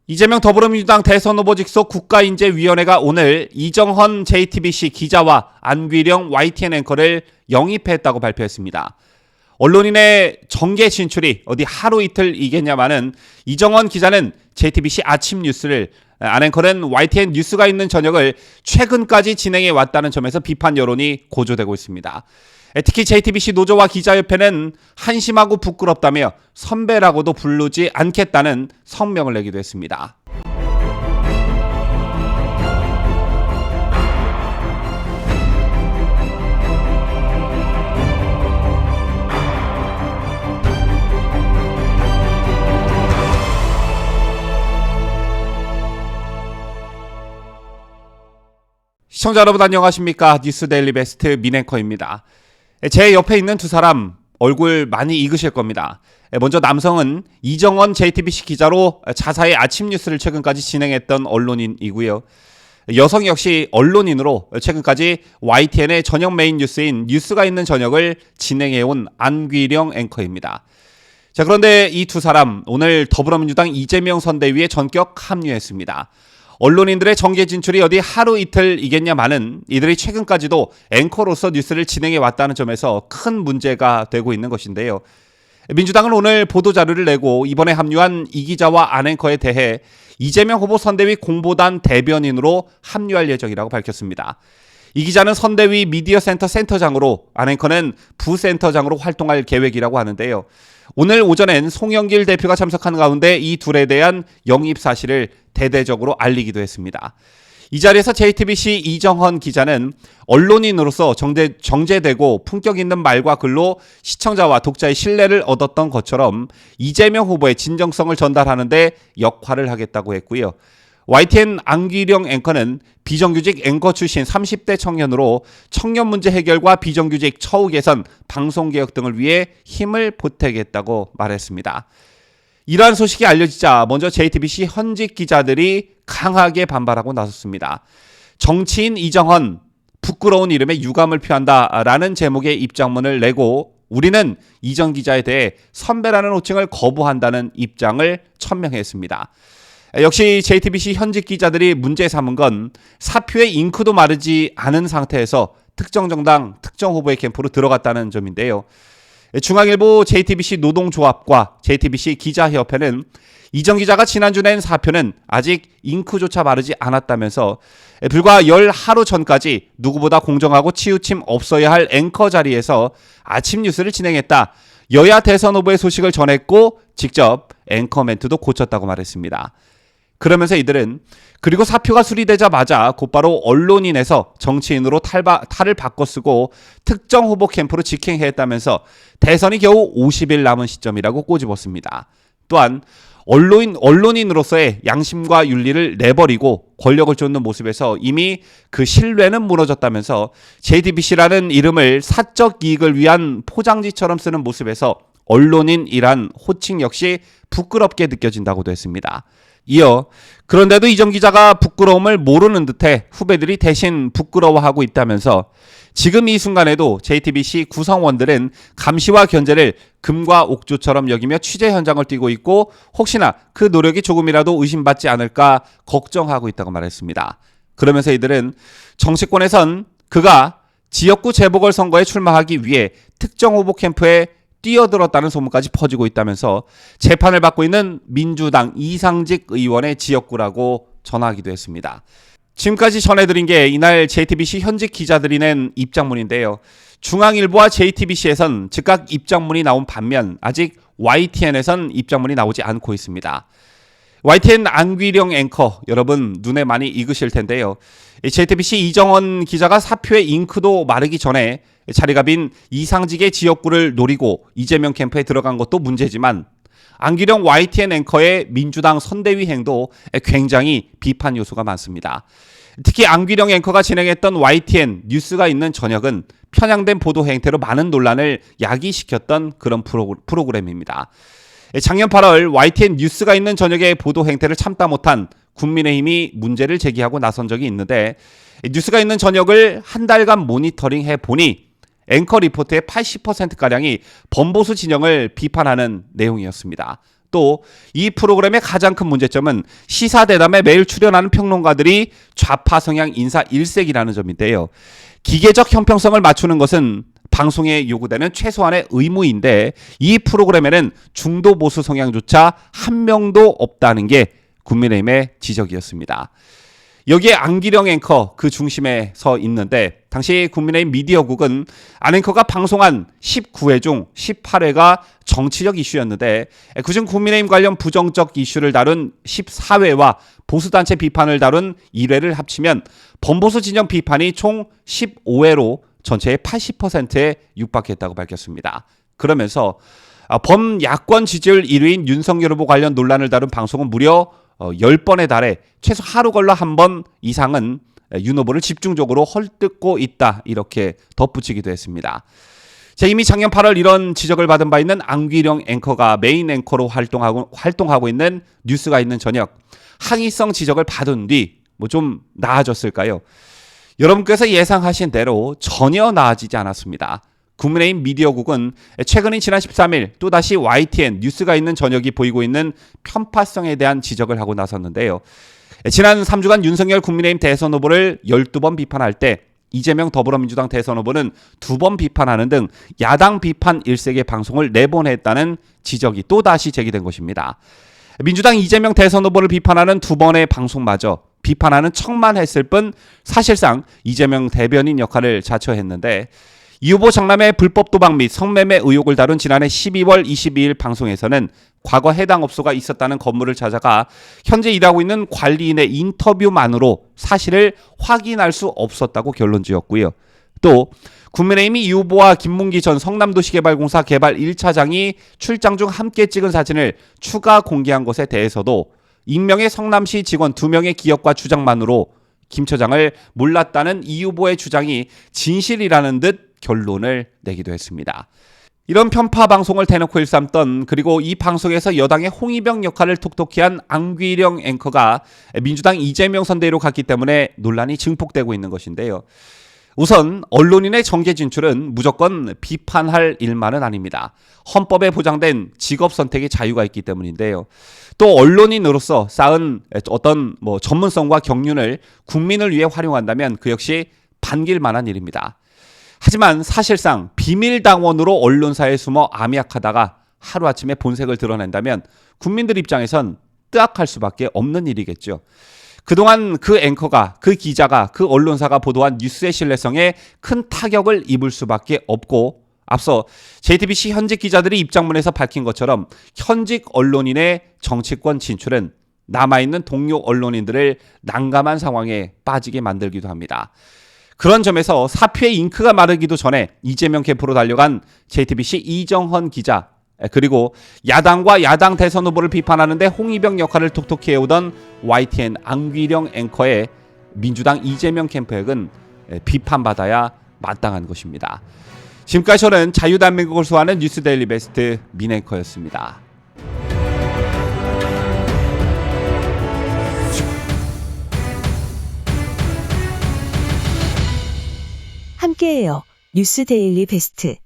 이재명 더불어민주당 대선 후보 직속 국가인재위원회가 오늘 이정헌 JTBC 기자와 안귀령 YTN 앵커를 영입했다고 발표했습니다. 언론인의 정계 진출이 어디 하루 이틀이겠냐마는 이정헌 기자는 JTBC 아침 뉴스를, 안 앵커는 YTN 뉴스가 있는 저녁을 최근까지 진행해 왔다는 점에서 비판 여론이 고조되고 있습니다. 특히 JTBC 노조와 기자협회는 한심하고 부끄럽다며 선배라고도 부르지 않겠다는 성명을 내기도 했습니다. 시청자 여러분 안녕하십니까? 뉴스데일리 베스트 민앵커입니다. 제 옆에 있는 두 사람 얼굴 많이 익으실 겁니다. 먼저 남성은 이정헌 JTBC 기자로 자사의 아침 뉴스를 최근까지 진행했던 언론인이고요. 여성 역시 언론인으로 최근까지 YTN의 저녁 메인 뉴스인 뉴스가 있는 저녁을 진행해온 안귀령 앵커입니다. 자, 그런데 이 두 사람 오늘 더불어민주당 이재명 선대위에 전격 합류했습니다. 언론인들의 정계 진출이 어디 하루 이틀이겠냐마는 이들이 최근까지도 앵커로서 뉴스를 진행해 왔다는 점에서 큰 문제가 되고 있는 것인데요. 민주당은 오늘 보도자료를 내고 이번에 합류한 이 기자와 안 앵커에 대해 이재명 후보 선대위 공보단 대변인으로 합류할 예정이라고 밝혔습니다. 이 기자는 선대위 미디어센터 센터장으로, 안 앵커는 부센터장으로 활동할 계획이라고 하는데요. 오늘 오전엔 송영길 대표가 참석한 가운데 이 둘에 대한 영입 사실을 대대적으로 알리기도 했습니다. 이 자리에서 JTBC 이정헌 기자는 언론인으로서 정제되고 품격 있는 말과 글로 시청자와 독자의 신뢰를 얻었던 것처럼 이재명 후보의 진정성을 전달하는 데 역할을 하겠다고 했고요. YTN 안귀령 앵커는 비정규직 앵커 출신 30대 청년으로 청년 문제 해결과 비정규직 처우 개선, 방송개혁 등을 위해 힘을 보태겠다고 말했습니다. 이러한 소식이 알려지자 먼저 JTBC 현직 기자들이 강하게 반발하고 나섰습니다. 정치인 이정헌, 부끄러운 이름에 유감을 표한다라는 제목의 입장문을 내고 우리는 이정 기자에 대해 선배라는 호칭을 거부한다는 입장을 천명했습니다. 역시 JTBC 현직 기자들이 문제 삼은 건 사표의 잉크도 마르지 않은 상태에서 특정 정당, 특정 후보의 캠프로 들어갔다는 점인데요. 중앙일보 JTBC 노동조합과 JTBC 기자협회는 이정 기자가 지난주 낸 사표는 아직 잉크조차 마르지 않았다면서 불과 열 하루 전까지 누구보다 공정하고 치우침 없어야 할 앵커 자리에서 아침 뉴스를 진행했다. 여야 대선 후보의 소식을 전했고 직접 앵커 멘트도 고쳤다고 말했습니다. 그러면서 이들은 그리고 사표가 수리되자마자 곧바로 언론인에서 정치인으로 탈을 바꿔쓰고 특정 후보 캠프로 직행했다면서 대선이 겨우 50일 남은 시점이라고 꼬집었습니다. 또한 언론인으로서의 양심과 윤리를 내버리고 권력을 쫓는 모습에서 이미 그 신뢰는 무너졌다면서 JTBC라는 이름을 사적 이익을 위한 포장지처럼 쓰는 모습에서 언론인이란 호칭 역시 부끄럽게 느껴진다고도 했습니다. 이어 그런데도 이정 기자가 부끄러움을 모르는 듯해 후배들이 대신 부끄러워하고 있다면서 지금 이 순간에도 JTBC 구성원들은 감시와 견제를 금과 옥조처럼 여기며 취재 현장을 뛰고 있고 혹시나 그 노력이 조금이라도 의심받지 않을까 걱정하고 있다고 말했습니다. 그러면서 이들은 정치권에선 그가 지역구 재보궐선거에 출마하기 위해 특정 후보 캠프에 뛰어들었다는 소문까지 퍼지고 있다면서 재판을 받고 있는 민주당 이상직 의원의 지역구라고 전하기도 했습니다. 지금까지 전해드린 게 이날 JTBC 현직 기자들이 낸 입장문인데요. 중앙일보와 JTBC에선 즉각 입장문이 나온 반면 아직 YTN에선 입장문이 나오지 않고 있습니다. YTN 안귀령 앵커 여러분 눈에 많이 익으실 텐데요. JTBC 이정헌 기자가 사표의 잉크도 마르기 전에 자리가 빈 이상직의 지역구를 노리고 이재명 캠프에 들어간 것도 문제지만 안귀령 YTN 앵커의 민주당 선대위 행도 굉장히 비판 요소가 많습니다. 특히 안귀령 앵커가 진행했던 YTN 뉴스가 있는 저녁은 편향된 보도 행태로 많은 논란을 야기시켰던 그런 프로그램입니다. 작년 8월 YTN 뉴스가 있는 저녁의 보도 행태를 참다 못한 국민의힘이 문제를 제기하고 나선 적이 있는데 뉴스가 있는 저녁을 한 달간 모니터링해 보니 앵커 리포트의 80%가량이 범보수 진영을 비판하는 내용이었습니다. 또 이 프로그램의 가장 큰 문제점은 시사대담에 매일 출연하는 평론가들이 좌파 성향 인사 일색이라는 점인데요. 기계적 형평성을 맞추는 것은 방송에 요구되는 최소한의 의무인데 이 프로그램에는 중도 보수 성향조차 한 명도 없다는 게 국민의힘의 지적이었습니다. 여기에 안기령 앵커 그 중심에 서 있는데 당시 국민의힘 미디어국은 안 앵커가 방송한 19회 중 18회가 정치적 이슈였는데 그중 국민의힘 관련 부정적 이슈를 다룬 14회와 보수단체 비판을 다룬 1회를 합치면 범보수 진영 비판이 총 15회로 전체의 80%에 육박했다고 밝혔습니다. 그러면서 범야권 지지율 1위인 윤석열 후보 관련 논란을 다룬 방송은 무려 10번에 달해 최소 하루 걸러 한 번 이상은 윤 후보를 집중적으로 헐뜯고 있다 이렇게 덧붙이기도 했습니다. 이미 작년 8월 이런 지적을 받은 바 있는 안기령 앵커가 메인 앵커로 활동하고 있는 뉴스가 있는 저녁 항의성 지적을 받은 뒤 뭐 좀 나아졌을까요? 여러분께서 예상하신 대로 전혀 나아지지 않았습니다. 국민의힘 미디어국은 최근인 지난 13일 또다시 YTN 뉴스가 있는 저녁이 보이고 있는 편파성에 대한 지적을 하고 나섰는데요. 지난 3주간 윤석열 국민의힘 대선 후보를 12번 비판할 때 이재명 더불어민주당 대선 후보는 2번 비판하는 등 야당 비판 일색의 방송을 4번 했다는 지적이 또다시 제기된 것입니다. 민주당 이재명 대선 후보를 비판하는 2번의 방송마저 비판하는 척만 했을 뿐 사실상 이재명 대변인 역할을 자처했는데 이 후보 장남의 불법 도박 및 성매매 의혹을 다룬 지난해 12월 22일 방송에서는 과거 해당 업소가 있었다는 건물을 찾아가 현재 일하고 있는 관리인의 인터뷰만으로 사실을 확인할 수 없었다고 결론지었고요. 또 국민의힘이 이 후보와 김문기 전 성남도시개발공사 개발 1차장이 출장 중 함께 찍은 사진을 추가 공개한 것에 대해서도 익명의 성남시 직원 2명의 기억과 주장만으로 김 처장을 몰랐다는 이 후보의 주장이 진실이라는 듯 결론을 내기도 했습니다. 이런 편파 방송을 대놓고 일삼던 그리고 이 방송에서 여당의 홍위병 역할을 톡톡히 한 안기령 앵커가 민주당 이재명 선대위로 갔기 때문에 논란이 증폭되고 있는 것인데요. 우선 언론인의 정계 진출은 무조건 비판할 일만은 아닙니다. 헌법에 보장된 직업 선택의 자유가 있기 때문인데요. 또 언론인으로서 쌓은 어떤 전문성과 경륜을 국민을 위해 활용한다면 그 역시 반길 만한 일입니다. 하지만 사실상 비밀당원으로 언론사에 숨어 암약하다가 하루아침에 본색을 드러낸다면 국민들 입장에선 뜨악할 수밖에 없는 일이겠죠. 그동안 그 앵커가, 그 기자가, 그 언론사가 보도한 뉴스의 신뢰성에 큰 타격을 입을 수밖에 없고 앞서 JTBC 현직 기자들이 입장문에서 밝힌 것처럼 현직 언론인의 정치권 진출은 남아있는 동료 언론인들을 난감한 상황에 빠지게 만들기도 합니다. 그런 점에서 사표의 잉크가 마르기도 전에 이재명 캠프로 달려간 JTBC 이정헌 기자 그리고 야당과 야당 대선 후보를 비판하는데 홍위병 역할을 톡톡히 해오던 YTN 안기령 앵커의 민주당 이재명 캠프액은 비판받아야 마땅한 것입니다. 지금까지 저는 자유대한민국을 수호하는 뉴스데일리 베스트 민앵커였습니다. 함께해요. 뉴스데일리 베스트.